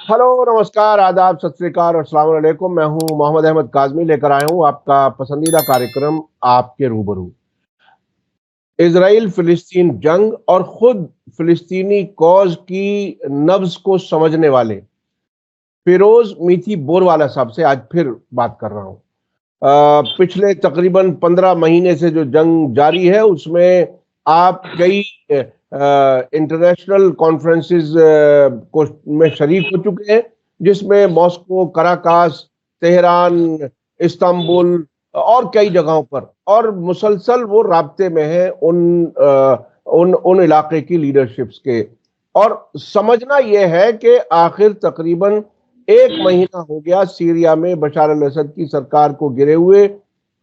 Hello, नमस्कार, आदाब, सत श्री अकाल और अस्सलाम वालेकुम। मैं हूं मोहम्मद अहमद काज़मी, लेकर आया हूं आपका पसंदीदा कार्यक्रम आपके रूबरू। इजराइल फिलिस्तीन जंग और खुद फिलिस्तीनी कॉज की नब्ज को समझने वाले फिरोज मीठी बोरवाला साहब से आज फिर बात कर रहा हूं। पिछले तकरीबन 15 महीने से जो जंग जारी है उसमें आप कई इंटरनेशनल कॉन्फ्रेंसेस को में शरीक हो चुके हैं, जिसमें मॉस्को, कराकास, तेहरान, इस्तांबुल और कई जगहों पर, और मुसलसल वो राब्ते में है उन इलाके की लीडरशिप्स के। और समझना यह है कि आखिर तकरीबन 1 महीना हो गया सीरिया में बशार अल असद की सरकार को गिरे हुए।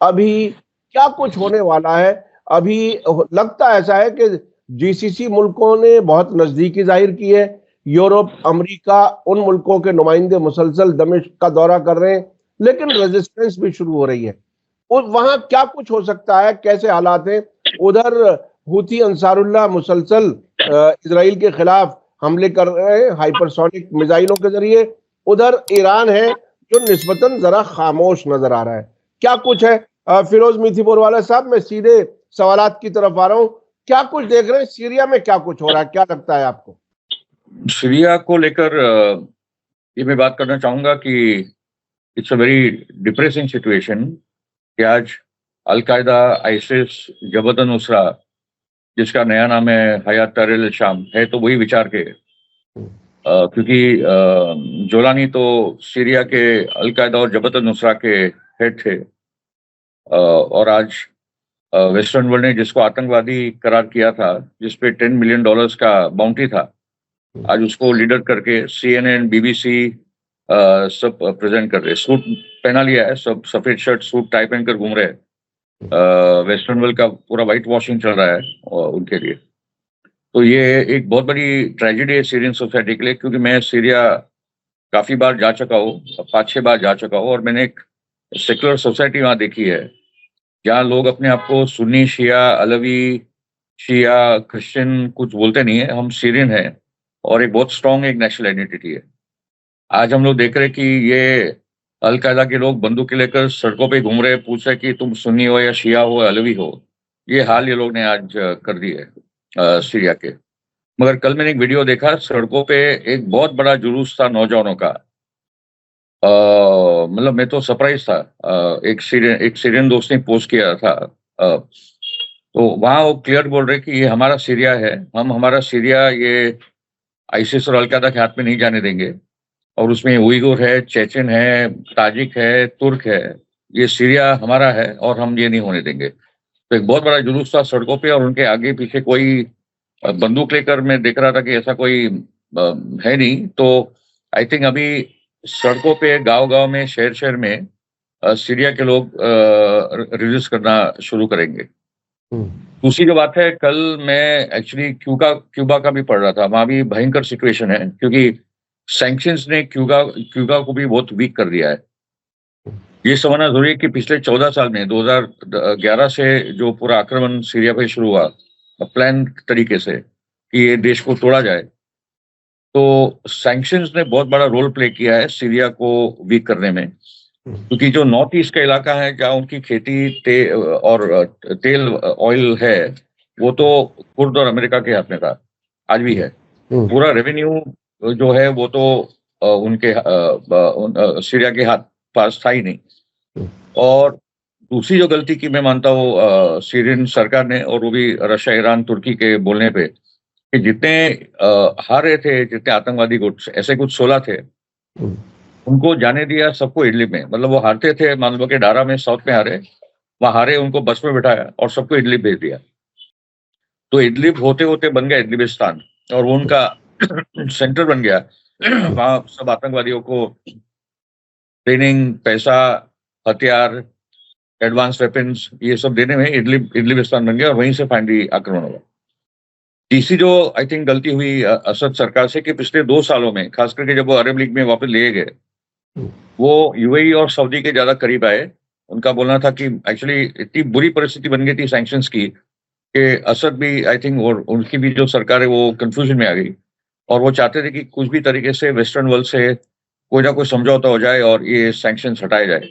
अभी क्या कुछ होने वाला है? अभी लगता ऐसा है कि जीसीसी मुल्कों ने बहुत नजदीकी जाहिर की है। यूरोप, अमेरिका, उन मुल्कों के नुमाइंदे मुसलसल दमिश्क का दौरा कर रहे हैं, लेकिन रेजिस्टेंस भी शुरू हो रही है। और वहां क्या कुछ हो सकता है, कैसे हालात हैं? उधर हुती अंसारुल्लाह मुसलसल इजराइल के खिलाफ हमले कर रहे हैं हाइपरसोनिक मिसाइलों के जरिए। उधर ईरान है जो निस्बतन जरा खामोश नजर आ रहा है। क्या कुछ है? फिरोज मीठीपुर वाला साहब, मैं सीधे सवालात की तरफ आ रहा हूं। क्या कुछ देख रहे हैं सीरिया में? क्या कुछ हो रहा है, क्या लगता है आपको? सीरिया को लेकर ये मैं बात करना चाहूंगा कि it's a very depressing situation कि आज अल-कायदा, आइसिस, जबहत नुसरा, जिसका नया नाम है हयात तहरीर अल-शाम, है तो वही विचार के क्योंकि जोलानी तो सीरिया के अल-कायदा और जबहत नुसरा के हेड थे। और आज वेस्टर्न वर्ल्ड ने जिसको आतंकवादी करार किया था, जिसपे $10 मिलियन का बाउंटी था, आज उसको लीडर करके सीएनएन, बीबीसी सब प्रेजेंट कर रहे हैं। सूट पहना लिया है, सब सफेद शर्ट, सूट, टाई पहनकर घूम रहे हैं। वेस्टर्न वर्ल्ड का पूरा व्हाइट वॉशिंग चल रहा है उनके लिए। तो ये एक बहुत बड़ी ट्रेजेडी है सीरियन सोसाइटी के लिए, क्योंकि मैं सीरिया काफी बार जा चुका हूँ, 5-6 बार जा चुका हूँ, और मैंने एक सेक्युलर सोसाइटी वहाँ देखी है, जहाँ लोग अपने आप को सुन्नी, शिया, अलवी, शिया, क्रिश्चियन कुछ बोलते नहीं है। हम सीरियन हैं और एक बहुत स्ट्रॉन्ग एक नेशनल आइडेंटिटी है। आज हम लोग देख रहे हैं कि ये अल-कायदा के लोग बंदूकें लेकर सड़कों पे घूम रहे हैं, पूछ रहे हैं कि तुम सुन्नी हो या शिया हो, अलवी हो। ये हाल ये लोग ने आज कर दी है सीरिया के। मगर कल मैंने एक वीडियो देखा, सड़कों पे एक बहुत बड़ा जुलूस था नौजवानों का। मतलब मैं तो सरप्राइज था। एक सीरियन दोस्त ने पोस्ट किया था। तो वहाँ वो क्लियर बोल रहे कि ये हमारा सीरिया है, हम हमारा सीरिया ये आईसिस और अल-कायदा के हाथ में नहीं जाने देंगे। और उसमें उइगुर है, चेचन है, ताजिक है, तुर्क है। ये सीरिया हमारा है और हम ये नहीं होने देंगे। तो एक बहुत बड़ा जुलूस था सड़कों पे, और उनके आगे पीछे कोई बंदूक लेकर मैं देख रहा था कि ऐसा कोई है नहीं। तो आई थिंक अभी सड़कों पे, गाँव-गाँव में, शहर-शहर में सीरिया के लोग रिलीज़ करना शुरू करेंगे। दूसरी जो बात है, कल मैं एक्चुअली क्यूबा का भी पढ़ रहा था। वहाँ भी भयंकर सिचुएशन है, क्योंकि सैंक्शंस ने क्यूबा को भी बहुत वीक कर दिया है। ये समझना ज़रूरी है कि पिछले 14 साल में 2011 से जो पूरा आक्रमण सीरिया पे शुरू हुआ, प्लान तरीके से कि ये देश को तोड़ा जाए, तो सैंक्शंस ने बहुत बड़ा रोल प्ले किया है सीरिया को वीक करने में। क्योंकि जो नॉर्थ ईस्ट का इलाका है, जहाँ उनकी खेती तेल ऑयल है, वो तो कुर्द और अमेरिका के हाथ में था, आज भी है। पूरा रेवेन्यू जो है वो तो सीरिया के हाथ पास था ही नहीं। और दूसरी जो गलती की मैं मानता हूँ सीरियन सरकार ने, और वो भी रशिया, ईरान, तुर्की के बोलने पे, कि जितने हार रहे थे, जितने आतंकवादी गुट, ऐसे कुछ 16 थे, उनको जाने दिया सबको इडलिब में। मतलब वो हारते थे, मान लो कि डारा में साउथ में हारे, वहाँ हारे, उनको बस में बिठाया और सबको इडलिब भेज दिया। तो इडलिब होते-होते बन गया इडलिबिस्तान, और वो उनका सेंटर बन गया। वहाँ सब आतंकवादियों को ट्रेनिंग, पैसा, हथियार, एडवांस वेपन्स, ये सब देने में इडलिबिस्तान बन गया, और वहीं से फाइनली आक्रमण हुआ। तीसरी जो आई थिंक गलती हुई असद सरकार से, कि पिछले 2 सालों में, खास करके जब वो अरब लीग में वापस लिए गए, वो यूएई और सऊदी के ज़्यादा करीब आए। उनका बोलना था कि एक्चुअली इतनी बुरी परिस्थिति बन गई थी सैंक्शंस की, कि असद भी आई थिंक, और उनकी भी जो सरकार है, वो कन्फ्यूजन में आ गई। और वो चाहते थे कि कुछ भी तरीके से वेस्टर्न वर्ल्ड से कोई ना कोई समझौता हो जाए और ये सैंक्शंस हटाए जाए।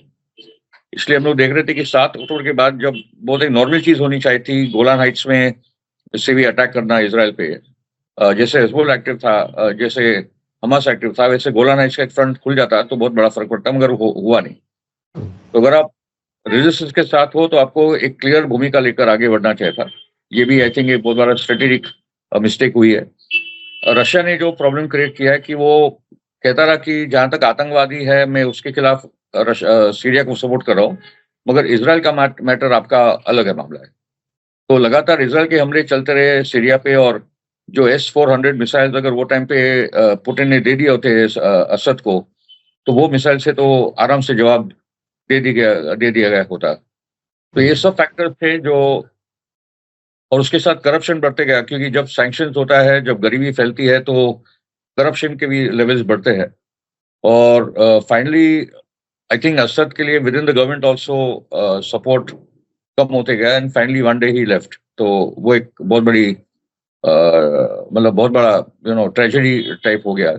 इसलिए हम लोग देख रहे थे कि 7 अक्टूबर के बाद जब बहुत एक नॉर्मल चीज होनी चाहिए थी, गोलान हाइट्स में से भी अटैक करना इसराइल पे, जैसे हिजबुल एक्टिव था, जैसे हमास एक्टिव था, वैसे गोलान हाइट्स का एक फ्रंट खुल जाता तो बहुत बड़ा फर्क पड़ता, मगर हुआ नहीं। तो अगर आप रेजिस्टेंस के साथ हो तो आपको एक क्लियर भूमिका लेकर आगे बढ़ना चाहिए था। ये भी आई थिंक एक बहुत बड़ा स्ट्रेटेजिक मिस्टेक हुई है। रशिया ने जो प्रॉब्लम क्रिएट किया है कि वो कहता रहा कि जहां तक आतंकवादी है मैं उसके खिलाफ सीरिया को सपोर्ट कर रहा हूँ, मगर इसराइल का मैटर आपका अलग है मामला है। तो लगातार इसराइल के हमले चलते रहे सीरिया पे, और जो S-400 मिसाइल अगर वो टाइम पे पुतिन ने दे दिए होते असद को, तो वो मिसाइल से तो आराम से जवाब दे दिया गया होता। तो ये सब फैक्टर्स थे जो, और उसके साथ करप्शन बढ़ते गया, क्योंकि जब सैंक्शंस होता है, जब गरीबी फैलती है, तो करप्शन के भी लेवल्स बढ़ते हैं। और फाइनली आई थिंक असद के लिए within the government also support कम होते गया, and finally one day he left. तो वो एक बहुत बड़ी मतलब बहुत बड़ा ट्रेजेडी टाइप हो गया,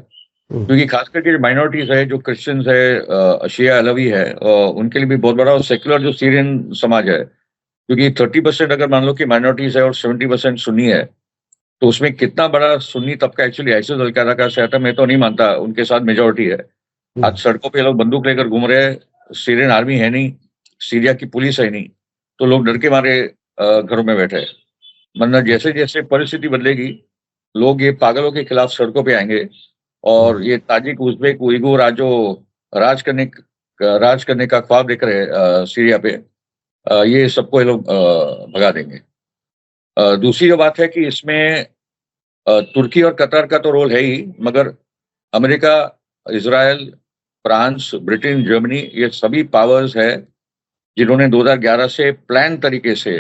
क्योंकि खास करके जो माइनॉरिटीज है, जो क्रिश्चियंस है, शिया अलवी है, उनके लिए भी बहुत बड़ा, और सेक्युलर जो सीरियन समाज है, क्योंकि 30% अगर मान लो कि माइनॉरिटीज है और 70% सुन्नी है, तो उसमें कितना बड़ा सुन्नी तबका एक्चुअली आइसिस अल कायदा का सहता, मैं तो नहीं मानता, उनके साथ मेजोरिटी है। आज सड़कों पे लोग बंदूक लेकर घूम रहे हैं, सीरियन आर्मी है नहीं, सीरिया की पुलिस है नहीं, तो लोग डर के मारे घरों में बैठे हैं। वरना जैसे जैसे परिस्थिति बदलेगी, लोग ये पागलों के खिलाफ सड़कों पे आएंगे, और ये ताजिक, उज़्बेक, उइगुर आज जो राज करने का ख्वाब देख रहे हैं सीरिया पे, ये सबको ये लोग भगा देंगे। दूसरी जो बात है कि इसमें तुर्की और कतर का तो रोल है ही, मगर America, Israel, France, Britain, Germany, ये सभी पावर्स है जिन्होंने 2011 से प्लान तरीके से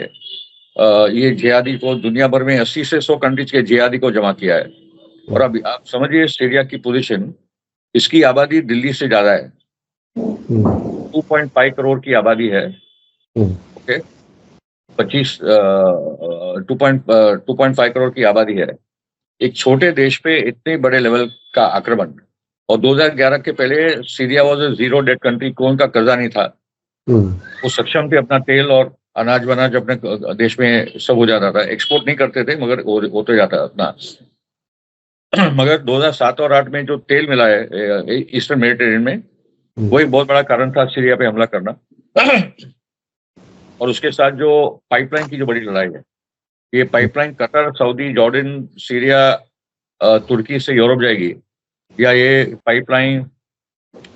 ये जिहादी को दुनिया भर में 80 से 100 कंट्रीज के जिहादी को जमा किया है। और अभी आप समझिए सीरिया की पोजीशन, इसकी आबादी दिल्ली से ज्यादा है, 2.5 करोड़ की आबादी है। ओके, 2.5 करोड़ की आबादी है। एक छोटे देश पे इतने बड़े लेवल का आक्रमण, और 2011 के पहले Syria was a zero debt country, कोई का कर्जा नहीं था, वो सक्षम थे अपना तेल और अनाज वनाज अपने देश में सब हो जाता था, एक्सपोर्ट नहीं करते थे मगर हो तो जाता अपना। मगर 2007 और 8 में जो तेल मिला है ईस्टर्न मेडिटेरियन में, वो एक बहुत बड़ा कारण था सीरिया पे हमला करना। और उसके साथ जो पाइपलाइन की जो बड़ी लड़ाई है, ये pipeline Qatar, Saudi, Jordan, Syria, तुर्की से यूरोप जाएगी, या ये पाइपलाइन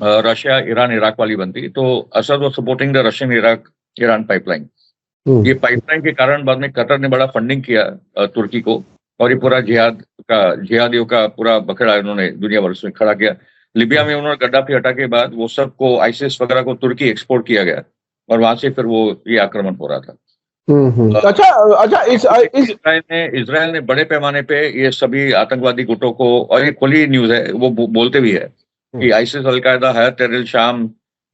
रशिया, ईरान, इराक वाली बनती, तो Asad was supporting the Russian Iran pipeline. ये पाइपलाइन के कारण बाद में कतर ने बड़ा फंडिंग किया तुर्की को, और ये पूरा जिहादियों का पूरा बखेड़ा उन्होंने दुनिया भर में खड़ा किया। लिबिया में उन्होंने गद्दाफी हटा के बाद वो सबको, आईसिस वगैरह को तुर्की एक्सपोर्ट किया गया, और वहां से फिर वो ये आक्रमण हो रहा था। अच्छा इजराइल ने बड़े पैमाने पे ये सभी आतंकवादी गुटों को, और ये खुली न्यूज है, वो बोलते भी है कि आईसिस, अलकायदा, हयात तहरीर शाम,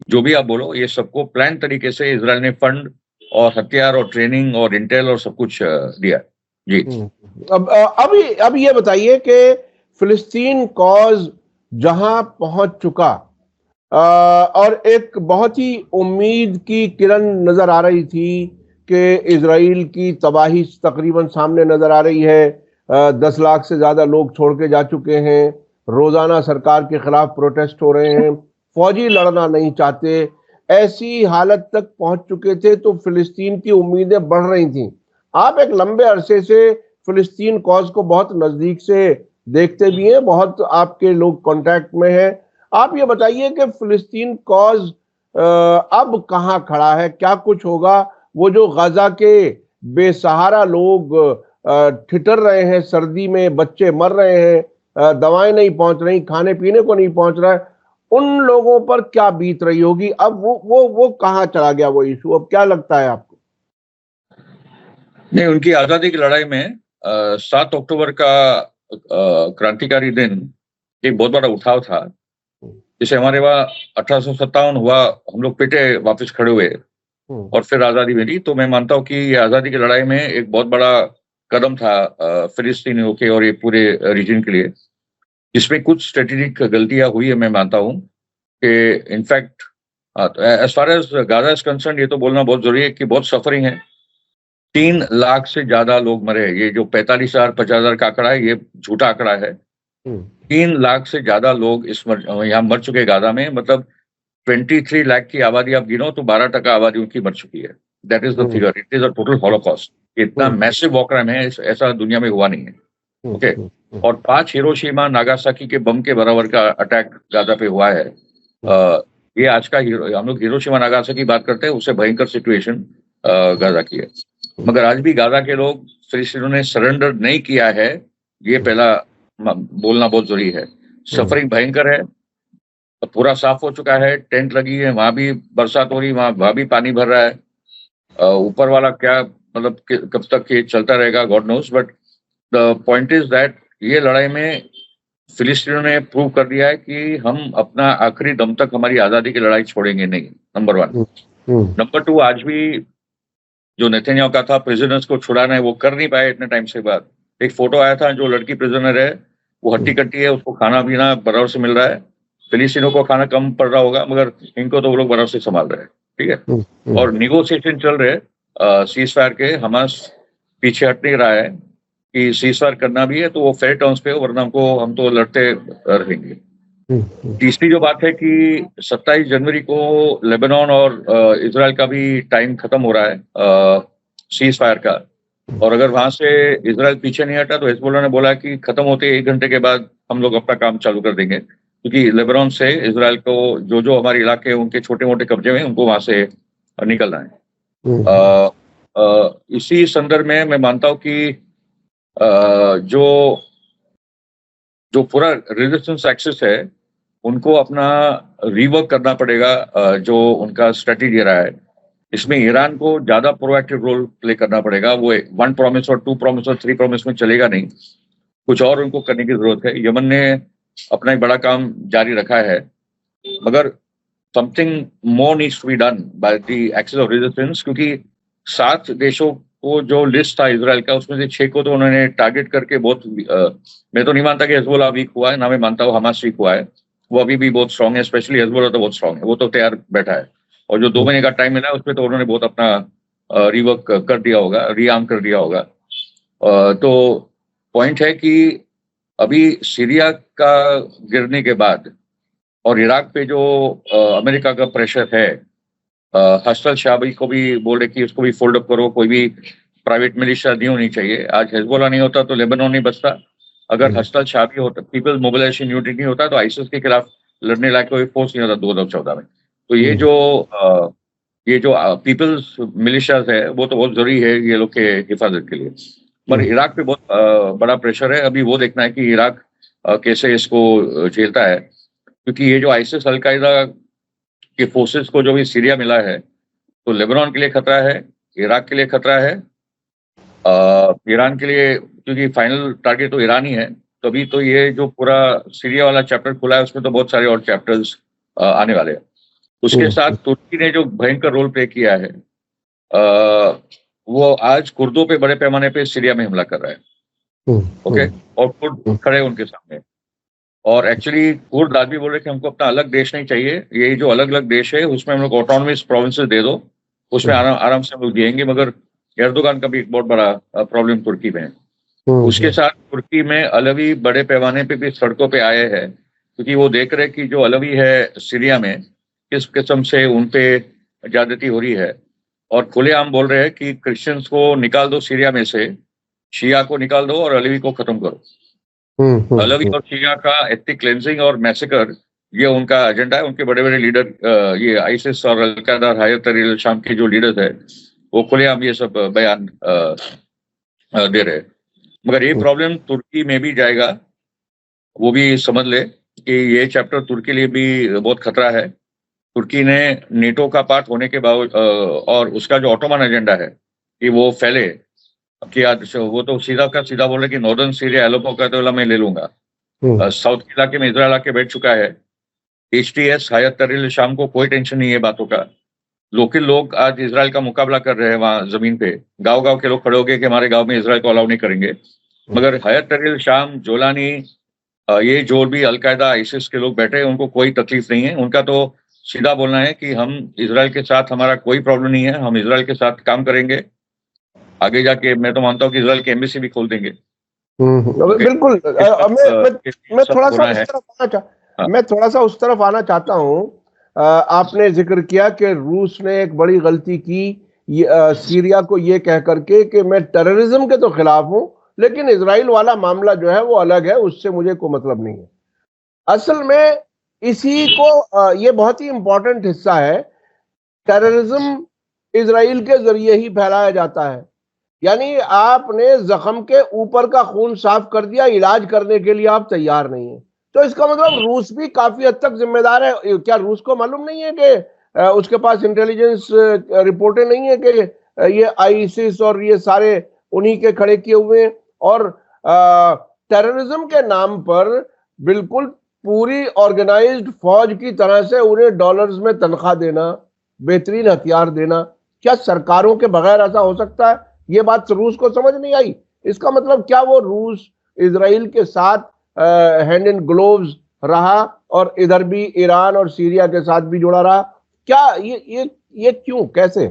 जो भी आप बोलो, ये सबको प्लान तरीके से इजराइल ने फंड और हथियार और ट्रेनिंग और इंटेल और सब कुछ दिया जी। अब ये बताइए कि फिलिस्तीन कॉज जहां पहुंच चुका, और एक बहुत ही उम्मीद की किरण नजर आ रही थी कि इजराइल की तबाही तकरीबन सामने नजर आ रही है। 10 लाख से ज्यादा लोग छोड़ के जा चुके हैं, रोजाना सरकार के खिलाफ प्रोटेस्ट हो रहे हैं, फौजी लड़ना नहीं चाहते, ऐसी हालत तक पहुंच चुके थे, तो फिलिस्तीन की उम्मीदें बढ़ रही थी। आप एक लंबे अरसे से फिलिस्तीन कॉज को बहुत नजदीक से देखते भी हैं, बहुत आपके लोग कांटेक्ट में हैं। आप ये बताइए कि फिलिस्तीन कॉज अब कहां खड़ा है, क्या कुछ होगा? वो जो गाजा के बेसहारा लोग ठिठुर रहे हैं, सर्दी में बच्चे मर रहे हैं, दवाएं नहीं पहुंच रही, खाने पीने को नहीं पहुंच रहा है, उन लोगों पर क्या बीत रही होगी? अब वो कहां चला गया वो इशू? अब क्या लगता है आपको? नहीं, उनकी आजादी की लड़ाई में 7 अक्टूबर का क्रांतिकारी दिन एक बहुत बड़ा उठाव था, जिसे हमारे वहाँ 1857 हुआ, हम लोग पिटे वापस खड़े हुए और फिर आजादी मिली। तो मैं मानता हूँ कि ये आजादी की लड़ाई में एक बहुत बड़ा कदम था फिलिस्तीनियों के और ये पूरे रीजन के लिए। इसमें कुछ स्ट्रेटेजिक गलतियां हुई है, मैं मानता हूं कि in fact as far as Gaza is concern, ये तो बोलना बहुत जरूरी है कि बहुत सफरिंग है। 3 लाख से ज्यादा लोग मरे हैं। ये जो 45,000 50,000 का आंकड़ा है, ये झूठा आंकड़ा है। 3 लाख से ज्यादा लोग यहाँ मर चुके हैं गाजा में। मतलब 23 लाख की आबादी आप गिनो तो 12% आबादी उनकी मर चुकी है। That is the figure. It is a total Holocaust. इतना मैसिव वॉर क्राइम है, ऐसा दुनिया में हुआ नहीं है। ओके। और 5 हिरोशिमा नागासाकी के बम के बराबर का अटैक गाजा पे हुआ है। ये आज का हम लोग हिरोशिमा नागासाकी की बात करते हैं, उससे भयंकर सिचुएशन गाजा की है। मगर आज भी गाजा के लोग, फिलिस्तीनियों ने सरेंडर नहीं किया है, ये पहला बोलना बहुत जरूरी है। सफरिंग भयंकर है। पूरा साफ हो चुका है, टेंट लगी है, वहां भी बरसात हो रही है, वहां भी पानी भर रहा है। ऊपर वाला क्या मतलब कब तक ये चलता रहेगा, God knows. But the point is that ये लड़ाई में फिलिस्तीनियों ने प्रूव कर दिया है कि हम अपना आखिरी दम तक हमारी आजादी की लड़ाई छोड़ेंगे नहीं। नंबर 1। नंबर 2, आज भी जो नेतन्याहू का था प्रिजनर्स को छुड़ाना है, वो कर नहीं पाए इतने टाइम से बाद। एक फोटो आया था, जो लड़की प्रिजनर है वो हट्टी कट्टी है, उसको खाना पीना बराबर से मिल रहा है। फिलिस्तीनों को खाना कम पड़ रहा होगा, मगर इनको तो वो लोग बराबर से संभाल रहे हैं। ठीक है। और निगोशिएशन चल रहे सीज फायर के। हमास पीछे हट नहीं रहा है कि सीज फायर करना भी है तो वो फेयर टर्म्स पे हो, वरना हम तो लड़ते रहेंगे। तीसरी जो बात है कि 27 जनवरी को लेबनान और इजराइल का भी टाइम खत्म हो रहा है सीज फायर का। और अगर वहां से इजराइल पीछे नहीं हटा तो हिजबुल्लाह ने बोला कि खत्म होते 1 घंटे के बाद हम लोग अपना काम चालू कर देंगे, क्योंकि लेबनान से इजराइल को जो हमारे इलाके उनके छोटे मोटे कब्जे में, उनको वहां से निकलना है। इसी संदर्भ में मैं मानता हूं कि जो पूरा रेजिस्टेंस एक्सिस है उनको अपना रिवर्क करना पड़ेगा, जो उनका स्ट्रेटेजी रहा है। इसमें ईरान को ज्यादा प्रोएक्टिव रोल प्ले करना पड़ेगा। वो 1 प्रॉमिस और 2 प्रॉमिस और 3 प्रॉमिस में चलेगा नहीं, कुछ और उनको करने की जरूरत है। यमन ने अपना एक बड़ा काम जारी रखा है, मगर something more needs to be done by the axis of resistance, क्योंकि 7 देशों को जो लिस्ट था इजराइल का, उसमें से 6 को तो उन्होंने टारगेट करके बहुत मैं तो नहीं मानता कि हिजबुल्लाह वीक हुआ है, ना मैं मानता हूँ हमास वीक हुआ है। वो अभी भी बहुत स्ट्रांग है, स्पेशली हिजबुल्लाह तो बहुत स्ट्रांग है, वो तो तैयार बैठा है। और जो 2 महीने का टाइम मिला है उसमें तो उन्होंने बहुत अपना रिवर्क कर दिया होगा, रीआर्म कर दिया होगा। तो पॉइंट है कि अभी सीरिया का गिरने के बाद और इराक पे जो अमेरिका का प्रेशर है, हसन शाबी को भी बोल रहे कि उसको भी फोल्ड अप करो, कोई भी प्राइवेट मिलिशिया नहीं होनी चाहिए। आज हिजबुल्लाह नहीं होता तो लेबनान नहीं बचता। अगर हसन शाबी होता, पीपल्स मोबिलाइजेशन यूनिट नहीं होता, तो आईसिस के खिलाफ लड़ने लायक कोई फोर्स नहीं होता 2014 में। तो ये जो पीपल्स मिलिशियाज है वो तो बहुत जरूरी है ये लोग के हिफाजत के लिए। पर इराक पे बहुत बड़ा प्रेशर है। अभी वो देखना है कि इराक कैसे इसको झेलता है, क्योंकि ये जो आईसिस अलकायदा के फोर्सेस को जो भी सीरिया मिला है, तो लेबनान के लिए खतरा है, इराक के लिए खतरा है, ईरान के लिए, क्योंकि फाइनल टारगेट तो ईरान ही है। तो अभी तो ये जो पूरा सीरिया वाला चैप्टर खुला है, उसमें तो बहुत सारे और चैप्टर्स आने वाले हैं। उसके साथ तुर्की ने जो भयंकर रोल प्ले किया है, वो आज कुर्दों पे बड़े पैमाने पे सीरिया में हमला कर रहा है। ओके। और कुर्द खड़े उनके सामने। और एक्चुअली कुर्द आज भी बोल रहे कि हमको अपना अलग देश नहीं चाहिए, ये जो अलग अलग देश है उसमें हम लोग ऑटोनॉमस प्रोविंसेस दे दो, उसमें आराम से हम लोग दिएंगे। मगर एर्दोगान का भी एक बहुत बड़ा प्रॉब्लम तुर्की में है। उसके साथ तुर्की में अलवी बड़े पैमाने पे भी सड़कों पे आए हैं, क्योंकि वो देख रहे कि जो अलवी है सीरिया में किस किस्म से उनपे ज्यादती हो रही है। और खुलेआम बोल रहे हैं कि क्रिश्चियंस को निकाल दो सीरिया में से, शिया को निकाल दो और अलवी को खत्म करो। अलवी और शिया का एथनिक क्लेंजिंग और मैसेकर, ये उनका एजेंडा है। उनके बड़े बड़े लीडर, ये आईसिस और अलकायदा और हायर तहरीर शाम के जो लीडर्स है, वो खुलेआम ये सब बयान दे रहे हैं। मगर ये प्रॉब्लम तुर्की में भी जाएगा, वो भी समझ ले कि ये चैप्टर तुर्की लिए भी बहुत खतरा है। तुर्की ने नेटो का पार्ट होने के बावजूद और उसका जो ऑटोमन एजेंडा है कि वो फैले, कि आज वो तो सीधा का सीधा बोले कि नॉर्दर्न सीरिया एलोपो का तो मैं ले लूंगा। साउथ के इलाके में इजराइल आके बैठ चुका है। HTS हायर तहरीर शाम को कोई टेंशन नहीं है बातों का। लोकल लोग आज इजराइल का मुकाबला कर रहे हैं वहां जमीन पे। गांव गांव के लोग खड़े हो गए कि हमारे गांव में इजराइल को अलाउ नहीं करेंगे। मगर हायर तहरीर शाम, जोलानी, ये जो भी अलकायदा आईसिस के लोग बैठे हैं उनको कोई तकलीफ नहीं है। उनका तो सीधा बोलना है कि हम इजराइल के साथ, हमारा कोई प्रॉब्लम नहीं है, हम इजराइल के साथ काम करेंगे। आगे जाके मैं तो मानता हूँ कि इजराइल की एम्बेसी भी खोल देंगे। बिल्कुल। मैं थोड़ा सा उस तरफ हाँ। मैं थोड़ा सा उस तरफ आना चाहता हूँ। आपने जिक्र किया कि रूस ने एक बड़ी गलती की सीरिया को ये कह करके कि मैं टेररिज्म के तो खिलाफ हूं, लेकिन इजराइल वाला मामला जो है वो अलग है, उससे मुझे कोई मतलब नहीं है। असल में इसी को ये बहुत ही इंपॉर्टेंट हिस्सा है। टेररिज्म इजराइल के जरिए ही फैलाया जाता है। यानी आपने जख्म के ऊपर का खून साफ कर दिया, इलाज करने के लिए आप तैयार नहीं है, तो इसका मतलब रूस भी काफी हद तक जिम्मेदार है। क्या रूस को मालूम नहीं है कि उसके पास इंटेलिजेंस रिपोर्टें नहीं है कि ये आईसिस और ये सारे उन्हीं के खड़े किए हुए हैं, और टेररिज्म के नाम पर बिल्कुल पूरी ऑर्गेनाइज्ड फौज की तरह से उन्हें डॉलर्स में तनख्वाह देना, बेहतरीन हथियार देना, क्या सरकारों के बगैर ऐसा हो सकता है? ये बात रूस को समझ नहीं आई। इसका मतलब क्या वो रूस इजराइल के साथ हैंड इन ग्लोव्स रहा और इधर भी ईरान और सीरिया के साथ भी जुड़ा रहा? क्या ये क्यों, कैसे?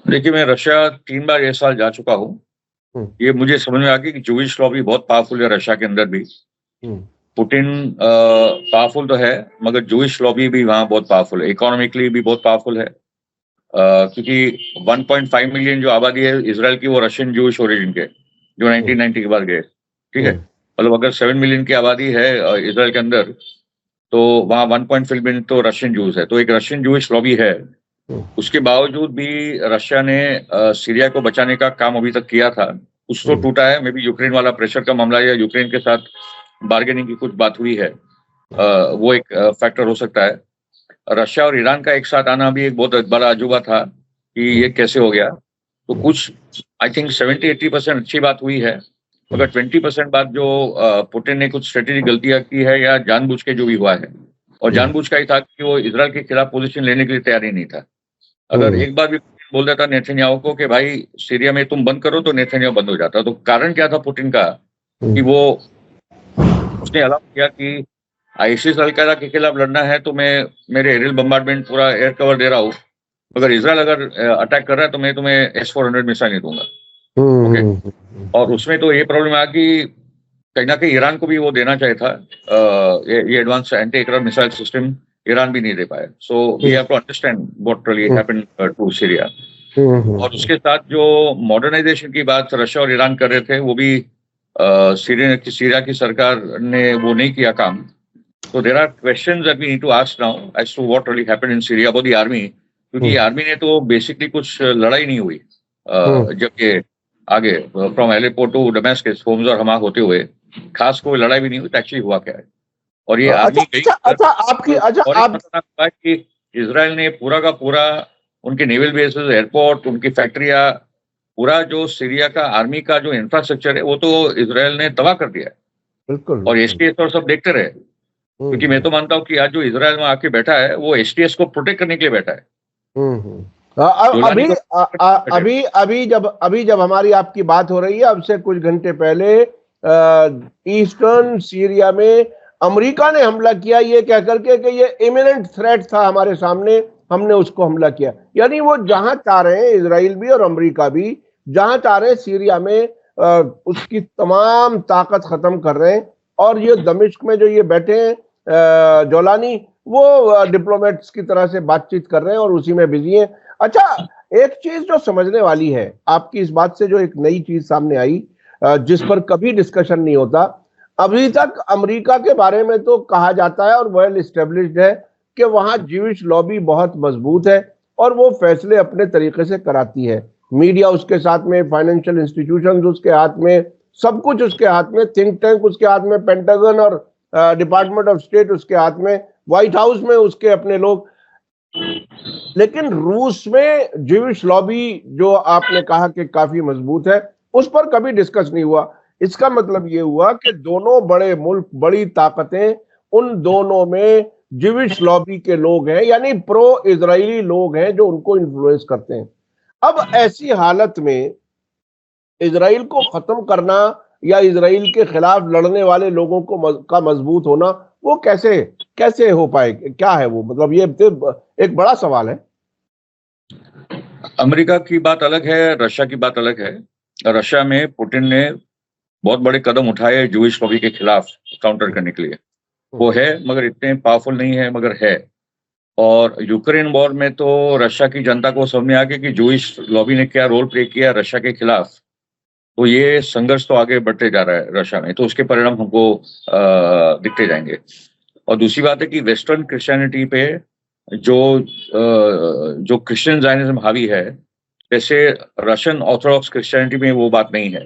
देखिए, मैं रशिया 3 बार ये साल जा चुका हूँ। ये मुझे समझ में आ गया कि जूइश लॉबी बहुत पावरफुल है रशिया के अंदर भी। पुतिन पावरफुल तो है, मगर जूइश लॉबी भी वहां बहुत पावरफुल है, इकोनॉमिकली भी बहुत पावरफुल है। क्योंकि 1.5 मिलियन जो आबादी है इजराइल की, वो रशियन जूइश ओरिजिन के, जो 1990 के बाद गए। ठीक है, मतलब अगर 7 मिलियन की आबादी है इजराइल के अंदर, तो वहाँ 1.5 मिलियन तो रशियन जूस है, तो एक रशियन जूइश लॉबी है। उसके बावजूद भी रशिया ने सीरिया को बचाने का काम अभी तक किया था, कुछ तो टूटा है। मे बी यूक्रेन वाला प्रेशर का मामला या यूक्रेन के साथ बार्गेनिंग की कुछ बात हुई है, वो एक फैक्टर हो सकता है। रशिया और ईरान का एक साथ आना भी एक बहुत बड़ा अजूबा था कि ये कैसे हो गया। तो कुछ आई थिंक 70-80% अच्छी बात हुई है, मगर 20% बात जो पुतिन ने कुछ स्ट्रेटेजिक गलतियां की है, या जानबूझ के जो भी हुआ है, और जानबूझ का ही था कि वो इजराइल के खिलाफ पोजीशन लेने के लिए तैयारी नहीं था। अगर एक बार भी बोल देता नेतन्याहू को कि भाई सीरिया में तुम बंद करो, तो नेतन्याहू बंद हो जाता। तो कारण क्या था पुतिन का कि वो उसने अलाउ किया कि आईसिस अलकायदा के खिलाफ लड़ना है तो मैं मेरे एरियल बम्बार्डमेंट पूरा एयर कवर दे रहा हूँ, मगर इजराइल अगर अटैक कर रहा है तो मैं तुम्हें S-400 मिसाइल नहीं दूंगा। ओके, और उसमें तो ये प्रॉब्लम आ कि कहीं ना कहीं ईरान को भी वो देना चाहिए था, ये advance anti aircraft missile system Iran भी नहीं दे पाए। So we have to understand what really happened to Syria. और उसके साथ जो मॉडर्नाइजेशन की बात रशिया और ईरान कर रहे थे, वो भी सीरिया की सरकार ने वो नहीं किया काम। So there are questions that we need to ask now as to what really happened in Syria about the army, क्योंकि आर्मी ने तो बेसिकली कुछ लड़ाई नहीं हुई जब ये आगे from Aleppo to Damascus, Homs और हमाक होते हुए खास कोई लड़ाई भी नहीं हुई। एक्चुअली हुआ क्या है, और ये आर्मी कि इजराइल ने पूरा का पूरा उनके नेवल बेसेस, एयरपोर्ट, उनकी फैक्ट्रियां, पूरा जो सीरिया का आर्मी का जो इंफ्रास्ट्रक्चर है वो तो इजराइल ने तबाह कर दिया है। बिल्कुल, और एसटीएस और सब देखते रहे, क्योंकि मैं तो मानता हूँ कि आज जो इजराइल में आके बैठा है वो एसटीएस को प्रोटेक्ट करने के लिए बैठा है। अभी जब हमारी आपकी बात हो रही है, अब से कुछ घंटे पहले ईस्टर्न सीरिया में अमेरिका ने हमला किया ये कह करके कि ये इमिनेंट थ्रेट था हमारे सामने, हमने उसको हमला किया। यानी वो जहां चाह रहे हैं, इजराइल भी और अमेरिका भी जहां चाह रहे हैं सीरिया में उसकी तमाम ताकत खत्म कर रहे हैं। और ये दमिश्क में जो ये बैठे हैं जोलानी, वो डिप्लोमेट्स की तरह से बातचीत कर रहे हैं और उसी में बिजी हैं। अच्छा, एक चीज जो समझने वाली है आपकी इस बात से, जो एक नई चीज सामने आई जिस पर कभी डिस्कशन नहीं होता, अभी तक अमेरिका के बारे में तो कहा जाता है और वेल एस्टेब्लिश्ड है कि वहां ज्यूइश लॉबी बहुत मजबूत है और वो फैसले अपने तरीके से कराती है। मीडिया उसके साथ में, फाइनेंशियल इंस्टीट्यूशंस उसके हाथ में, सब कुछ उसके हाथ में, थिंक टैंक उसके हाथ में, पेंटागन और डिपार्टमेंट ऑफ स्टेट उसके हाथ में, व्हाइट हाउस में उसके अपने लोग। लेकिन रूस में ज्यूइश लॉबी जो आपने कहा कि काफी मजबूत है, उस पर कभी डिस्कस नहीं हुआ। इसका मतलब ये हुआ कि दोनों बड़े मुल्क, बड़ी ताकतें, उन दोनों में ज्यूइश लॉबी के लोग हैं, यानी प्रो इजरायली लोग हैं जो उनको इन्फ्लुएंस करते हैं। अब ऐसी हालत में इजराइल को खत्म करना या इजराइल के खिलाफ लड़ने वाले लोगों का मजबूत होना, वो कैसे कैसे हो पाए? क्या है वो? मतलब ये एक बड़ा सवाल है। अमेरिका की बात अलग है, रशिया की बात अलग है। रशिया में पुतिन ने बहुत बड़े कदम उठाए जूइश लॉबी के खिलाफ काउंटर करने के लिए। वो है, मगर इतने पावरफुल नहीं है, मगर है। और यूक्रेन वॉर में तो रशिया की जनता को समझ में आ गया कि जूइश लॉबी ने क्या रोल प्ले किया रशिया के खिलाफ। तो ये संघर्ष तो आगे बढ़ते जा रहा है रशिया में, तो उसके परिणाम हमको दिखते जाएंगे। और दूसरी बात है कि वेस्टर्न क्रिश्चियनिटी पे जो क्रिश्चियन जायनिज्म हावी है, वैसे रशियन ऑर्थोडॉक्स क्रिश्चियनिटी में वो बात नहीं है।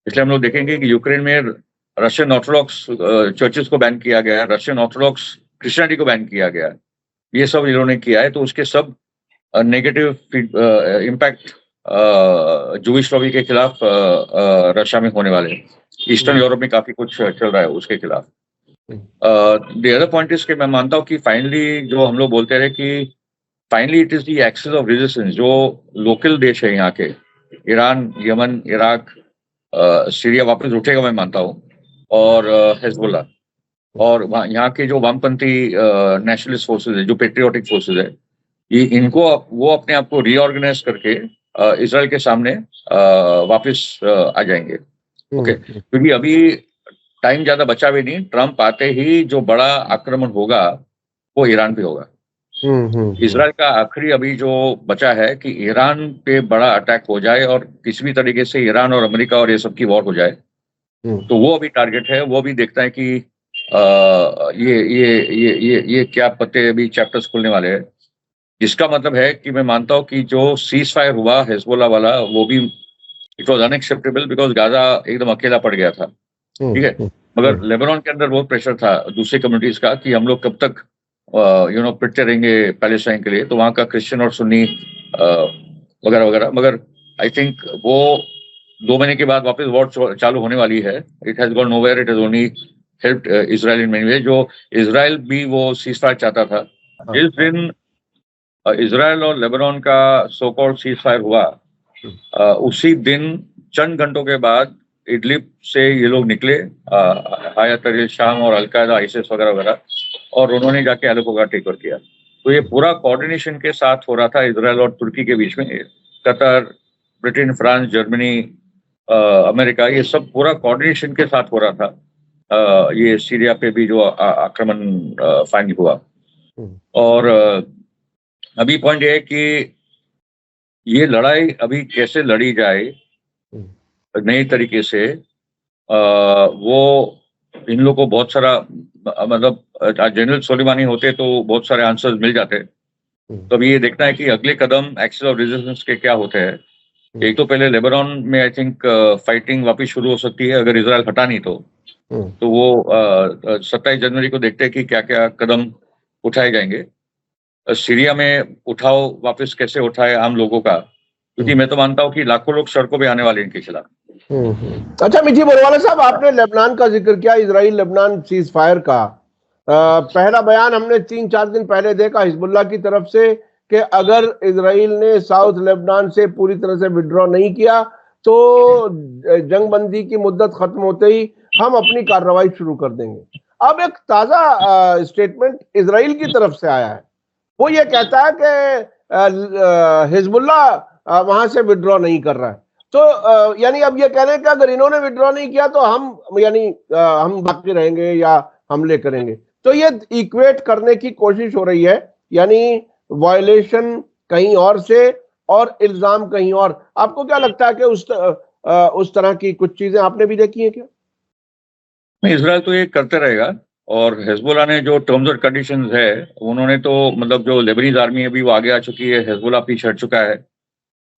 इसलिए हम लोग देखेंगे कि यूक्रेन में रशियन ऑर्थोडॉक्स चर्चेस को बैन किया गया है, रशियन ऑर्थोडॉक्स क्रिश्चियनिटी को बैन किया गया है। ये सब इन्होंने किया है, तो उसके सब नेगेटिव इम्पैक्ट जूइश लॉबी के खिलाफ रशिया में होने वाले हैं। ईस्टर्न यूरोप में काफी कुछ चल रहा है उसके खिलाफ। द अदर पॉइंट इज कि मैं मानता हूँ कि फाइनली जो हम लोग बोलते रहे कि finally it is the axis of resistance, जो लोकल देश है यहाँ के, ईरान, यमन, इराक, सीरिया वापस उठेगा मैं मानता हूँ, और हिजबुल्लाह, और यहाँ के जो वामपंथी नेशनलिस्ट फोर्सेज है, जो पेट्रियोटिक फोर्सेज है, ये इनको वो अपने आप को रीऑर्गेनाइज करके इजराइल के सामने वापस आ जाएंगे। ओके, क्योंकि अभी टाइम ज्यादा बचा भी नहीं। ट्रम्प आते ही जो बड़ा आक्रमण होगा वो ईरान पे होगा। इजराइल का आखिरी अभी जो बचा है कि ईरान पे बड़ा अटैक हो जाए और किसी भी तरीके से ईरान और अमेरिका और ये सब की वॉर हो जाए, तो वो अभी टारगेट है। वो भी देखता है कि ये क्या पत्ते अभी चैप्टर्स खुलने वाले हैं, जिसका मतलब है कि मैं मानता हूँ कि जो सीज फायर हुआ हिजबुल्लाह वाला, वो भी it was unacceptable, because Gaza एकदम अकेला पड़ गया था। ठीक है, मगर लेबनान के अंदर बहुत प्रेशर था दूसरी कम्युनिटीज का कि हम लोग कब तक पिटते रहेंगे पैलेस्टाइन के लिए, तो वहाँ का क्रिश्चियन और सुन्नी वगैरह वगैरह। मगर आई थिंक वो 2 महीने के बाद वापस वॉर चालू होने वाली है। It has gone nowhere, it has only helped Israel in many वे। जो इजराइल भी वो सीज फायर चाहता था, जिस दिन इजराइल और लेबनान का सो कॉल्ड सीज फायर हुआ, उसी दिन चंद घंटों के बाद इडलिब से ये लोग निकले, हायत तहरीर शाम और अलकायदा, आईएसआईएस वगैरह वगैरह, और उन्होंने जाके अलेप्पो का टेक ओवर किया। तो ये पूरा कोऑर्डिनेशन के साथ हो रहा था इजराइल और तुर्की के बीच में। Qatar, Britain, France, Germany, America, ये सब पूरा कोऑर्डिनेशन के साथ हो रहा था। ये सीरिया पे भी जो आक्रमण फाइनल हुआ। और अभी पॉइंट ये है कि ये लड़ाई अभी कैसे लड़ी जाए नए तरीके से, वो इन लोगों को बहुत सारा, मतलब जनरल सोलेमानी होते तो बहुत सारे आंसर्स मिल जाते। तो अभी ये देखना है कि अगले कदम एक्सेस ऑफ रेजिस्टेंस के क्या होते हैं। एक तो पहले लेबनान में आई थिंक फाइटिंग वापस शुरू हो सकती है, अगर इजराइल हटा नहीं तो वो 27 जनवरी को देखते हैं कि क्या क्या कदम उठाए जाएंगे। सीरिया में उठाओ वापस कैसे उठाए आम लोगों का, क्योंकि मैं तो मानता हूँ कि लाखों लोग सड़कों पे आने वाले इनके खिलाफ। अच्छा मिठी बोरवाला साहब, आपने लेबनान का जिक्र किया, इजराइल लेबनान सीज फायर का। पहला बयान हमने 3-4 दिन पहले देखा हिजबुल्लाह की तरफ से कि अगर इजराइल ने साउथ लेबनान से पूरी तरह से विड्रॉ नहीं किया तो जंगबंदी की मुद्दत खत्म होते ही हम अपनी कार्रवाई शुरू कर देंगे। अब एक ताजा स्टेटमेंट इजराइल की तरफ से आया है, वो ये कहता है कि हिजबुल्लाह वहां से विड्रॉ नहीं कर रहा है। तो यानी अब ये कह रहे हैं कि अगर इन्होंने विड्रॉ नहीं किया तो हम बाकी रहेंगे या हमले करेंगे। तो ये इक्वेट करने की कोशिश हो रही है, यानी वायलेशन कहीं और से और इल्जाम कहीं और। आपको क्या लगता है कि उस तरह की कुछ चीजें आपने भी देखी हैं क्या? इजराइल तो ये करते रहेगा, और हिजबुल्लाह ने जो टर्म्स और कंडीशंस है, उन्होंने तो मतलब जो लेबनीज आर्मी है अभी वो आगे आ चुकी है, हिजबुल्लाह पीछे हट चुका है।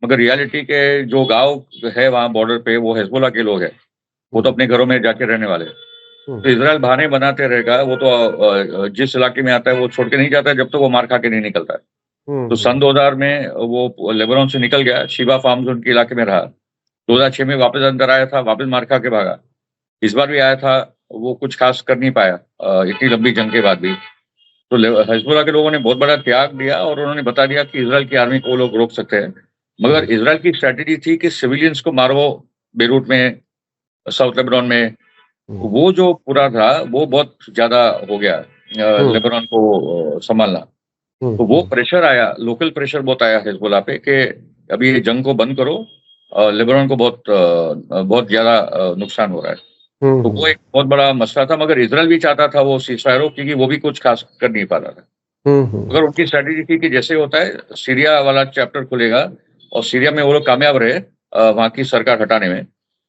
मगर रियलिटी के जो गांव है वहां बॉर्डर पे, वो हिजबुल्लाह के लोग हैं, वो तो अपने घरों में जाके रहने वाले। तो इजराइल बहाने बनाते रहेगा। वो तो जिस इलाके में आता है वो छोड़ के नहीं जाता जब तक वो मार खा के नहीं निकलता है। तो सन 2000 में वो लेबनान से निकल गया, शिबा फार्म्स उनके इलाके में रहा। 2006 में वापस अंदर आया था, वापस मार खा के भागा। इस बार भी आया था, वो कुछ खास कर नहीं पाया इतनी लंबी जंग के बाद भी। तो हिजबुल्लाह के लोगों ने बहुत बड़ा त्याग दिया और उन्होंने बता दिया कि इजराइल की आर्मी को लोग रोक सकते हैं। मगर इजराइल की स्ट्रैटेजी थी कि सिविलियंस को मारो बेरूट में, साउथ लेबनान में, वो जो पूरा था वो बहुत ज्यादा हो गया लेबनान को संभालना। तो वो प्रेशर आया, लोकल प्रेशर बहुत आया हिजबुल्लाह पे कि अभी ये जंग को बंद करो, लेबनान को बहुत ज्यादा नुकसान हो रहा है। तो वो एक बहुत बड़ा मसला था, मगर इजराइल भी चाहता था वो सीजफायर हो, क्योंकि वो भी कुछ खास कर नहीं पा रहा था। मगर उनकी स्ट्रेटेजी थी कि जैसे होता है सीरिया वाला चैप्टर खुलेगा और सीरिया में वो लोग कामयाब रहे वहां की सरकार हटाने में।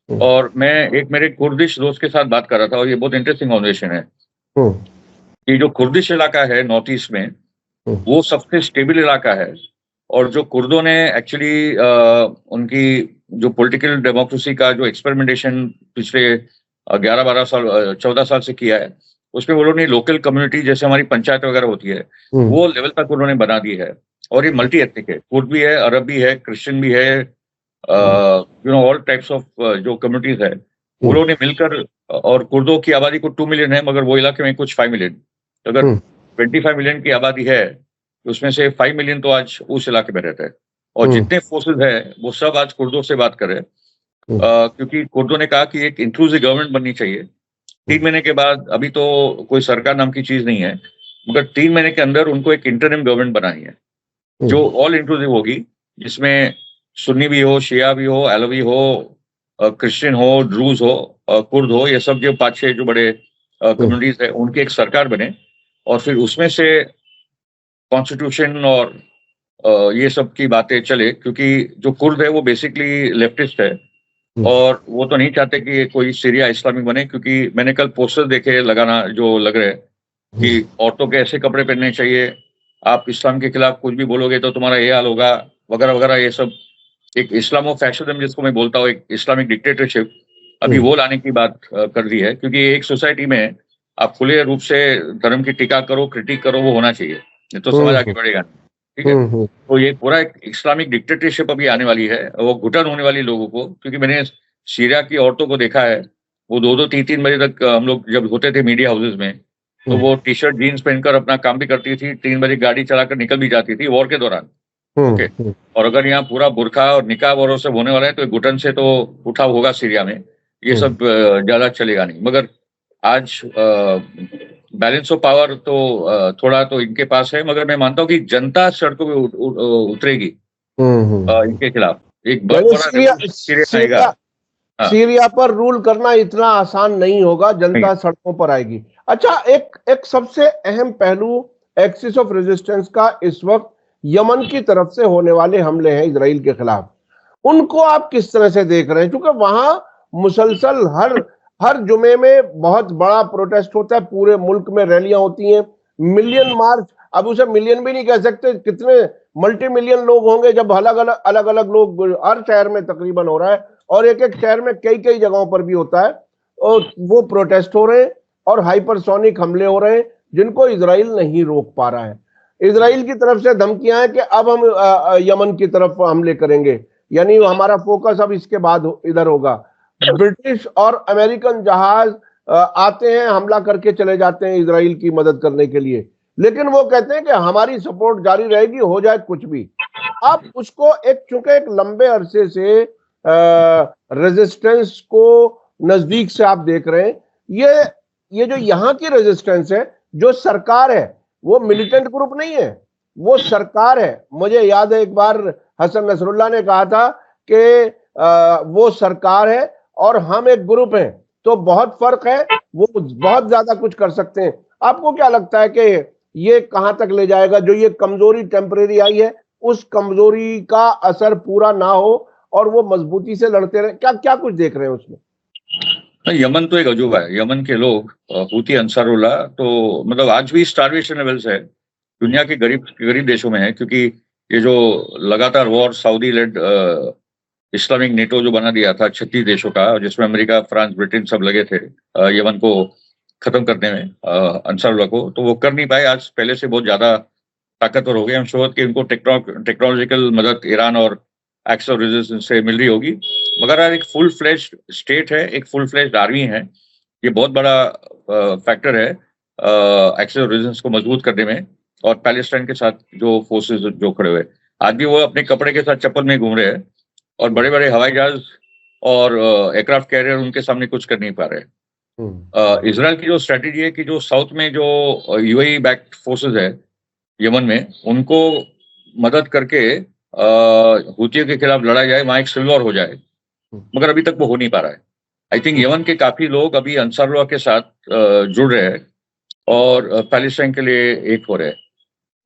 और मैं एक मेरे कुर्दिश दोस्त के साथ बात कर रहा था, और ये बहुत इंटरेस्टिंग कॉन्वर्सेशन है कि जो कुर्दिश इलाका है नॉर्थ ईस्ट में, वो सबसे स्टेबल इलाका है। और जो कुर्दों ने एक्चुअली उनकी जो पॉलिटिकल डेमोक्रेसी का जो एक्सपेरिमेंटेशन पिछले 11-12 साल 14 साल से किया है, उसमें वो लोगों ने लोकल कम्युनिटी जैसे हमारी पंचायत वगैरह होती है वो लेवल तक उन्होंने बना दी है। और ये मल्टी एथनिक है, कुर्द भी है, अरब भी है, क्रिश्चियन भी है, ऑल टाइप्स ऑफ जो कम्युनिटीज है वो लोगों ने मिलकर। और कुर्दों की आबादी को 2 मिलियन है, मगर वो इलाके में कुछ 5 मिलियन। अगर 25 मिलियन की आबादी है तो उसमें से 5 मिलियन तो आज उस इलाके में रहता है। और जितने फोर्सेज है वो सब आज कुर्दों से बात कर रहे हैं, क्योंकि कुर्दों ने कहा कि एक इंक्लूसिव गवर्नमेंट बननी चाहिए 3 महीने के बाद। अभी तो कोई सरकार नाम की चीज नहीं है, मगर 3 महीने के अंदर उनको एक इंटरिम गवर्नमेंट बनानी है जो ऑल इंक्लूसिव होगी, जिसमें सुन्नी भी हो, शिया भी हो, अलवी हो, क्रिश्चियन हो, ड्रूज हो, कुर्द हो, ये सब जो 5-6 जो बड़े कम्युनिटीज है उनकी एक सरकार बने। और फिर उसमें से कॉन्स्टिट्यूशन और ये सब की बातें चले, क्योंकि जो कुर्द है वो बेसिकली लेफ्टिस्ट है और वो तो नहीं चाहते कि कोई सीरिया इस्लामिक बने। क्योंकि मैंने कल पोस्टर देखे लगाना जो लग रहे कि औरतों के ऐसे कपड़े पहनने चाहिए, आप इस्लाम के खिलाफ कुछ भी बोलोगे तो तुम्हारा ये हाल होगा, वगैरह वगैरह। ये सब एक इस्लामो फैशनिज्म जिसको मैं बोलता हूँ, एक इस्लामिक डिक्टेटरशिप, अभी वो लाने की बात कर दी है। क्योंकि एक सोसाइटी में आप खुले रूप से धर्म की टीका करो, क्रिटिक करो, वो होना चाहिए, नहीं तो समाज आगे बढ़ेगा। ठीक है, तो ये पूरा एक इस्लामिक डिक्टेटरशिप अभी आने वाली है, वो घुटन होने वाली लोगों को। क्योंकि मैंने सीरिया की औरतों को देखा है, वो 2-2, 3-3 बजे तक हम लोग जब होते थे मीडिया हाउसेज में, तो वो टी शर्ट जीन्स पहनकर अपना काम भी करती थी, 3 बजे गाड़ी चलाकर निकल भी जाती थी वॉर के दौरान। ओके, और अगर यहाँ पूरा बुरखा और निकाब और सब होने वाला है तो घुटन से तो उठाव होगा सीरिया में, ये सब ज्यादा चलेगा नहीं। मगर आज बैलेंस ऑफ पावर तो थोड़ा तो इनके पास है, मगर मैं मानता हूँ कि जनता सड़कों पे उतरेगी इनके खिलाफ। एक बहुत बड़ा सीरिया पर रूल करना इतना आसान नहीं होगा, जनता सड़कों पर आएगी। अच्छा, एक सबसे अहम पहलू एक्सिस ऑफ रेजिस्टेंस का इस वक्त यमन की तरफ से होने वाले हमले हैं इजराइल के खिलाफ, उनको आप किस तरह से देख रहे हैं? क्योंकि वहां मुसलसल हर जुमे में बहुत बड़ा प्रोटेस्ट होता है, पूरे मुल्क में रैलियां होती हैं, मिलियन मार्च, अब उसे मिलियन भी नहीं कह सकते, कितने मल्टी मिलियन लोग होंगे जब अलग अलग लोग हर शहर में तकरीबन हो रहा है, और एक एक शहर में कई कई जगहों पर भी होता है, और वो प्रोटेस्ट हो रहे हैं और हाइपरसोनिक हमले हो रहे हैं जिनको इजराइल नहीं रोक पा रहा है। इजराइल की तरफ से धमकियां हैं कि अब हम यमन की तरफ हमले करेंगे, यानी हमारा फोकस अब इसके बाद इधर होगा। ब्रिटिश और अमेरिकन जहाज आते हैं, हमला करके चले जाते हैं इजराइल की मदद करने के लिए, लेकिन वो कहते हैं कि हमारी सपोर्ट जारी रहेगी, हो जाए कुछ भी। आप उसको चूंकि एक लंबे अरसे से रेजिस्टेंस को नजदीक से आप देख रहे हैं, ये जो यहाँ की रेजिस्टेंस है, जो सरकार है, वो मिलिटेंट ग्रुप नहीं है, वो सरकार है। मुझे याद है एक बार हसन नसरुल्लाह ने कहा था कि वो सरकार है और हम एक ग्रुप हैं, तो बहुत फर्क है, वो बहुत ज्यादा कुछ कर सकते हैं। आपको क्या लगता है कि ये कहां तक ले जाएगा? जो ये कमजोरी टेम्परेरी आई है, उस कमजोरी का असर पूरा ना हो और वो मजबूती से लड़ते रहे, क्या कुछ देख रहे हैं उसमें? यमन तो एक अजूबा है। यमन के लोग हूती अंसारुल्लाह, तो मतलब आज भी स्टारवेशन लेवल्स है, दुनिया के गरीब देशों में है। क्योंकि ये जो लगातार war Saudi led Islamic NATO जो बना दिया था 36 देशों का, जिसमें अमेरिका, फ्रांस, ब्रिटेन सब लगे थे यमन को खत्म करने में, अंसारुल्लाह को, तो वो कर नहीं पाए। आज पहले से बहुत ज्यादा ताकतवर हो गए। हम श्योर कि उनको टेक्नोलॉजिकल मदद ईरान और एक्स ऑफ रेजिस्टेंस से मिल रही होगी। मगर यार एक फुल फ्लेज स्टेट है, एक फुल फ्लेज आर्मी है, ये बहुत बड़ा फैक्टर है एक्स ऑफ रेजिस्टेंस को मजबूत करने में। और पैलेस्टाइन के साथ जो फोर्सेस जो खड़े हुए, आज भी वो अपने कपड़े के साथ चप्पल में घूम रहे हैं, और बड़े बड़े हवाई जहाज और एयरक्राफ्ट कैरियर उनके सामने कुछ कर नहीं पा रहे। इसराइल की जो स्ट्रेटेजी है कि जो साउथ में जो यूएई बैक्ड फोर्सेस है यमन में, उनको मदद करके हुतियों के खिलाफ लड़ा जाए, वहां एक सिविल वॉर हो जाए, मगर अभी तक वो हो नहीं पा रहा है। आई थिंक यमन के काफी लोग अभी अंसारुल्लाह के साथ जुड़ रहे हैं और पैलेस्टाइन के लिए एक हो रहे हैं,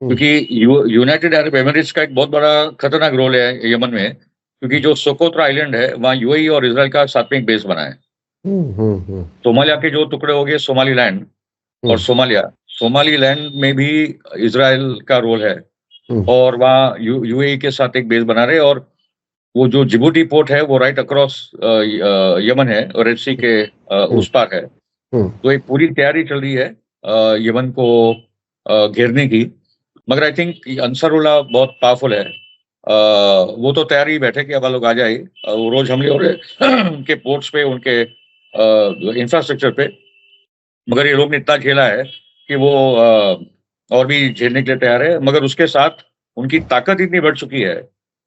क्योंकि यूनाइटेड अरब एमिरेट्स का एक बहुत बड़ा खतरनाक रोल है यमन में, क्योंकि जो सोकोत्रा आइलैंड है वहाँ यूएई और इसराइल का साथ में एक बेस बना है। सोमालिया के जो टुकड़े हो गए सोमालीलैंड और सोमालीलैंड में भी इसराइल का रोल है, और वहाँ यूएई के साथ एक बेस बना रहे, और वो जो जिबूटी पोर्ट है वो राइट अक्रॉस यमन है और रेड सी के उस पार है। तो एक पूरी तैयारी चल रही है यमन को घेरने की, मगर आई थिंक अंसारुल्लाह बहुत पावरफुल है। वो तो तैयार ही बैठे कि अब लोग आ जाए, वो रोज हमले हो रहे उनके पोर्ट्स पे, उनके इंफ्रास्ट्रक्चर पे, मगर ये लोग ने इतना झेला है कि वो और भी झेलने के लिए तैयार है। मगर उसके साथ उनकी ताकत इतनी बढ़ चुकी है,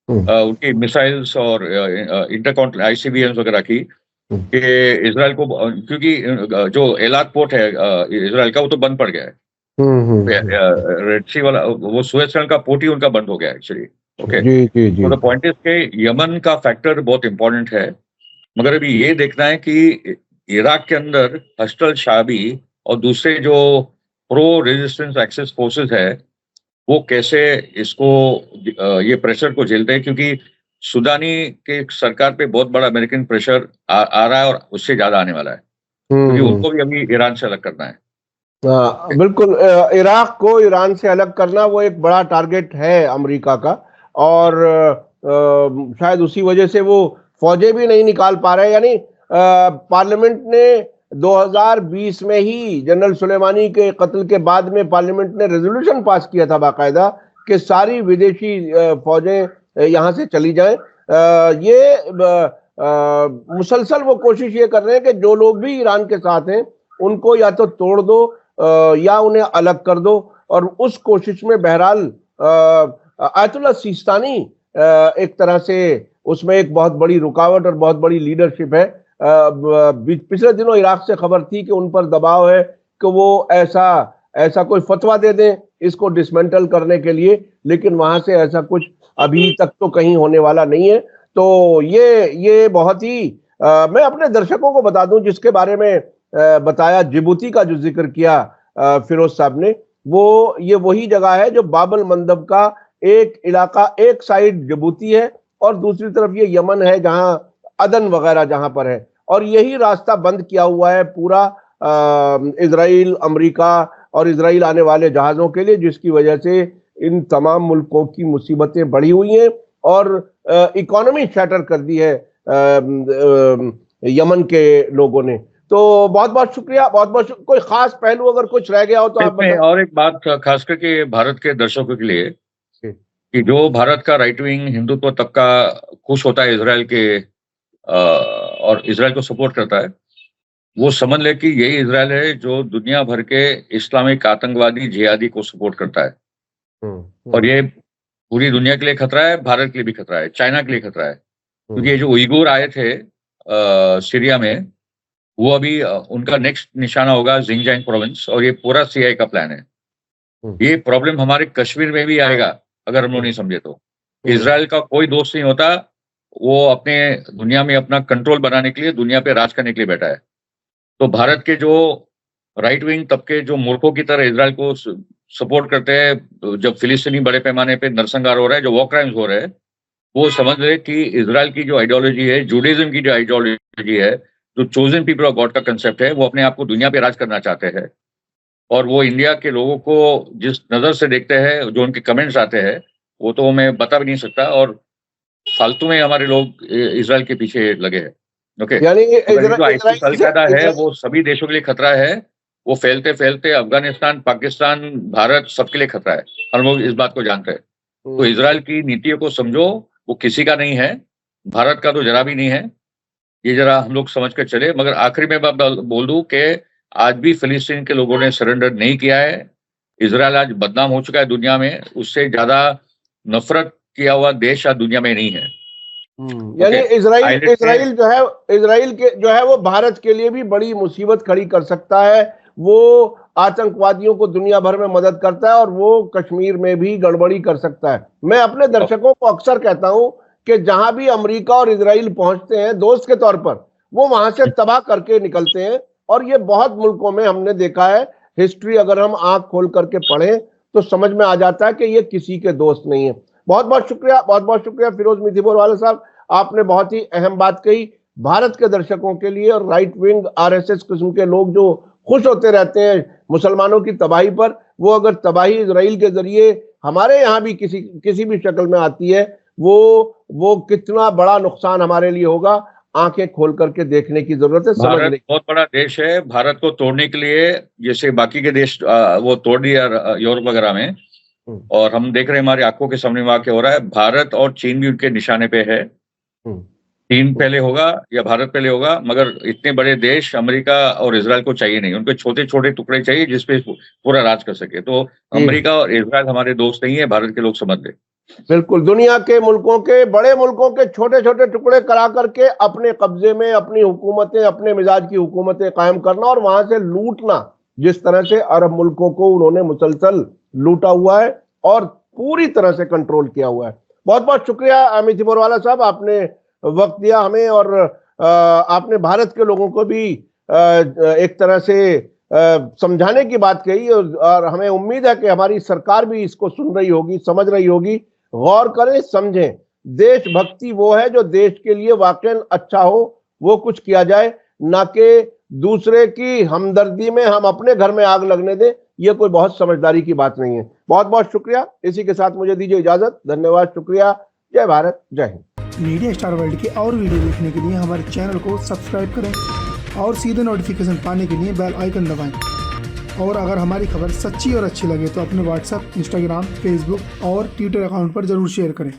उनकी मिसाइल्स और इंटरकॉन्टिनेंटल ICBMs वगैरह की, कि इसराइल को, क्योंकि जो एलात पोर्ट है इसराइल का वो तो बंद पड़ गया है, रेड सी वाला वो सुएज कैनाल का पोर्ट ही उनका बंद हो गया एक्चुअली। ओके, तो द पॉइंट इज के यमन का फैक्टर बहुत इंपॉर्टेंट है, मगर अभी ये देखना है कि इराक के अंदर हस्टल शाबी और दूसरे जो प्रो रेजिस्टेंस एक्सेस फोर्सेस है वो कैसे इसको ये प्रेशर को झेलते हैं, क्योंकि सुदानी के सरकार पे बहुत बड़ा अमेरिकन प्रेशर आ रहा है और उससे ज्यादा आने वाला है, क्योंकि उनको भी अभी ईरान से अलग करना है। बिल्कुल, इराक को ईरान से अलग करना वो एक बड़ा टारगेट है अमेरिका का, और शायद उसी वजह से वो फौजें भी नहीं निकाल पा रहे। यानी पार्लियामेंट ने 2020 में ही जनरल सुलेमानी के कत्ल के बाद में पार्लियामेंट ने रेजोल्यूशन पास किया था बाकायदा कि सारी विदेशी फौजें यहाँ से चली जाएं। ये मुसलसल वो कोशिश ये कर रहे हैं कि जो लोग भी ईरान के साथ हैं उनको या तो तोड़ दो या उन्हें अलग कर दो, और उस कोशिश में बहरहाल आयतुल्लाह सिस्तानी एक तरह से उसमें एक बहुत बड़ी रुकावट और बहुत बड़ी लीडरशिप है। पिछले दिनों इराक से खबर थी कि उन पर दबाव है कि वो ऐसा कोई फतवा दे दें इसको डिसमेंटल करने के लिए, लेकिन वहां से ऐसा कुछ अभी तक तो कहीं होने वाला नहीं है। तो ये बहुत ही मैं अपने दर्शकों को बता दूं, जिसके बारे में बताया, जिबूती का जो जिक्र किया फिरोज साहब ने, वो ये वही जगह है जो बाबल मंदब का एक इलाका, एक साइड जिबूती है और दूसरी तरफ ये यमन है जहां अदन वगैरह जहां पर है, और यही रास्ता बंद किया हुआ है पूरा इजराइल, अमेरिका और इजराइल आने वाले जहाजों के लिए, जिसकी वजह से इन तमाम मुल्कों की मुसीबतें बढ़ी हुई हैं और इकोनॉमी शटर कर दी है यमन के लोगों ने। तो बहुत बहुत शुक्रिया, कोई खास पहलू अगर कुछ रह गया हो तो आप बताएं। और एक बात खास करके भारत के दर्शकों के लिए, कि जो भारत का राइट विंग हिंदुत्व तबका खुश होता है इसराइल के और इसराइल को सपोर्ट करता है, वो समझ ले कि यही इसराइल है जो दुनिया भर के इस्लामिक आतंकवादी जिहादी को सपोर्ट करता है। और ये पूरी दुनिया के लिए खतरा है, भारत के लिए भी खतरा है, चाइना के लिए खतरा है, क्योंकि ये जो उइगुर आए थे सीरिया में, वो अभी उनका नेक्स्ट निशाना होगा जिंगजांग प्रोविंस, और ये पूरा सीआई का प्लान है। ये प्रॉब्लम हमारे कश्मीर में भी आएगा अगर हम लोग नहीं समझे तो। इसराइल का कोई दोस्त नहीं होता, वो अपने दुनिया में अपना कंट्रोल बनाने के लिए, दुनिया पे राज करने के लिए बैठा है। तो भारत के जो राइट विंग तबके जो मूर्खों की तरह इसराइल को सपोर्ट करते हैं, जब फिलिस्तीनी बड़े पैमाने पे नरसंहार हो रहा है, जो वॉर क्राइम्स हो रहे हैं, वो समझ रहे कि इसराइल की जो आइडियोलॉजी है, जूडाइज्म की जो आइडियोलॉजी है, जो चोजन पीपल ऑफ गॉड का कंसेप्ट है, वो अपने आप को दुनिया पे राज करना चाहते हैं। और वो इंडिया के लोगों को जिस नजर से देखते हैं, जो उनके कमेंट्स आते हैं, वो तो मैं बता भी नहीं सकता, और फालतू में हमारे लोग इसराइल के पीछे लगे हैं। ओके, यानी जो आईसिस अल-कायदा है वो सभी देशों के लिए खतरा है, वो फैलते फैलते अफगानिस्तान, पाकिस्तान, भारत सबके लिए खतरा है, हम लोग इस बात को जानते हैं। तो इसराइल की नीतियों को समझो, वो किसी का नहीं है, भारत का तो जरा भी नहीं है, ये जरा हम लोग समझ कर चले। मगर आखिरी में बोल दूं कि आज भी फिलिस्तीन के लोगों ने सरेंडर नहीं किया है। इसराइल आज बदनाम हो चुका है दुनिया में, उससे ज्यादा नफरत किया हुआ देश आज दुनिया में नहीं है। यानी Okay. इजराइल Pilot ने- इजराइल जो है वो भारत के लिए भी बड़ी मुसीबत खड़ी कर सकता है। वो आतंकवादियों को दुनिया भर में मदद करता है और वो कश्मीर में भी गड़बड़ी कर सकता है। मैं अपने दर्शकों को अक्सर कहता हूं कि जहां भी अमेरिका और इजराइल पहुंचते हैं दोस्त के तौर पर, वो वहां से तबाह करके निकलते हैं। और ये बहुत मुल्कों में हमने देखा है। हिस्ट्री अगर हम आंख खोल करके पढ़ें तो समझ में आ जाता है कि ये किसी के दोस्त नहीं है। बहुत बहुत शुक्रिया फिरोज मीठीपोर साहब, आपने बहुत ही अहम बात कही भारत के दर्शकों के लिए। और राइट विंग आरएसएस किस्म के लोग जो खुश होते रहते हैं मुसलमानों की तबाही पर, वो अगर तबाही इजराइल के जरिए हमारे यहाँ भी किसी भी शक्ल में आती है, वो कितना बड़ा नुकसान हमारे लिए होगा, आंखें खोल करके देखने की जरूरत है। भारत बहुत बड़ा देश है। भारत को तोड़ने के लिए जैसे बाकी के देश वो तोड़ दिया यूरोप वगैरह में, और हम देख रहे हैं हमारी आंखों के सामने वहां क्या हो रहा है। भारत और चीन भी उनके निशाने पे है। चीन पहले होगा या भारत पहले होगा, मगर इतने बड़े देश अमेरिका और इजराइल को चाहिए नहीं। उनको छोटे छोटे टुकड़े चाहिए जिसपे पूरा राज कर सके। तो अमेरिका और इजराइल हमारे दोस्त नहीं है, भारत के लोग समझ ले। बिल्कुल, दुनिया के मुल्कों के, बड़े मुल्कों के छोटे छोटे टुकड़े करा करके अपने कब्जे में अपनी हुकूमतें, अपने मिजाज की हुकूमतें कायम करना और वहां से लूटना, जिस तरह से अरब मुल्कों को उन्होंने मुसलसल लूटा हुआ है और पूरी तरह से कंट्रोल किया हुआ है। बहुत बहुत शुक्रिया मीठीपोर साहब, आपने वक्त दिया हमें और आपने भारत के लोगों को भी एक तरह से समझाने की बात कही। और हमें उम्मीद है कि हमारी सरकार भी इसको सुन रही होगी, समझ रही होगी। गौर करें, समझें। देशभक्ति वो है जो देश के लिए वाकई अच्छा हो, वो कुछ किया जाए, ना कि दूसरे की हमदर्दी में हम अपने घर में आग लगने दें। यह कोई बहुत समझदारी की बात नहीं है। बहुत बहुत शुक्रिया। इसी के साथ मुझे दीजिए इजाजत। धन्यवाद, शुक्रिया। जय भारत, जय हिंद। मीडिया स्टार वर्ल्ड के और वीडियो देखने के लिए हमारे चैनल को सब्सक्राइब करें और सीधे नोटिफिकेशन पाने के लिए बेल आइकन दबाएं। और अगर हमारी खबर सच्ची और अच्छी लगे तो अपने व्हाट्सएप, इंस्टाग्राम, फेसबुक और ट्विटर अकाउंट पर जरूर शेयर करें।